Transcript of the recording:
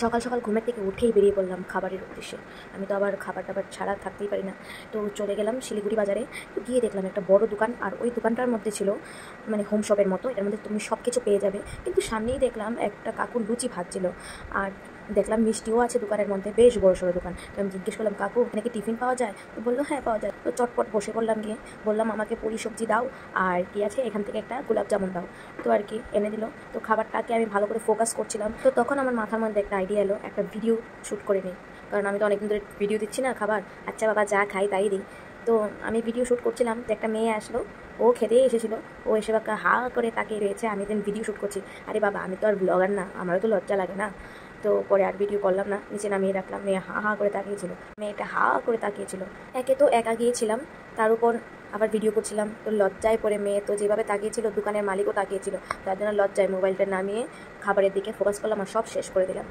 সকাল সকাল ঘুমের থেকে উঠেই বেরিয়ে পড়লাম খাবারের উদ্দেশ্যে। আমি তো আবার খাবার টাবার ছাড়া থাকতেই পারি না। তো চলে গেলাম শিলিগুড়ি বাজারে। তো গিয়ে দেখলাম একটা বড় দোকান, আর ওই দোকানটার মধ্যে ছিল মানে হোম শপের মতো, এটার মধ্যে তুমি সব কিছু পেয়ে যাবে। কিন্তু সামনেই দেখলাম একটা কাকু লুচি ভাজছিল, আর দেখলাম মিষ্টিও আছে দোকানের মধ্যে, বেশ বড় সড়ো দোকান। তো আমি জিজ্ঞেস করলাম, কাকু এখানে কি টিফিন পাওয়া যায়? তো বললো হ্যাঁ পাওয়া যায়। তো চটপট বসে পড়লাম, গিয়ে বললাম আমাকে পুরি সবজি দাও, আর কি আছে এখান থেকে একটা গোলাপ জামুন দাও। তো আর কি এনে দিল। তো খাবারটাকে আমি ভালো করে ফোকাস করছিলাম। তো তখন আমার মাথার মধ্যে একটা আইডিয়া এলো, একটা ভিডিও শ্যুট করে নিই, কারণ আমি তো অনেকদিন ধরে ভিডিও দিচ্ছি না খাবার। আচ্ছা বাবা যা খাই তাই দিই। তো আমি ভিডিও শ্যুট করছিলাম, তো একটা মেয়ে আসলো, ও খেতেই এসেছিলো। ও এসে বাক্কা হা করে তাকিয়ে রয়েছে, আমি যেন ভিডিও শ্যুট করছি। আরে বাবা আমি তো আর ব্লগার না, আমারও তো লজ্জা লাগে না। তো পরে আর ভিডিও করলাম না, নিচে নামিয়ে রাখলাম। মেয়ে হা হা করে তাকিয়েছিল, মেয়েটা হা করে তাকিয়েছিল। একে তো একা গিয়েছিলাম, তার উপর আবার ভিডিও করছিলাম। তো লজ্জায় পড়ে মেয়ে তো যেভাবে তাকিয়েছিল, দোকানের মালিকও তাকিয়েছিল, তার জন্য লজ্জায় মোবাইলটা নামিয়ে খাবারের দিকে ফোকাস করলাম আর সব শেষ করে দিলাম।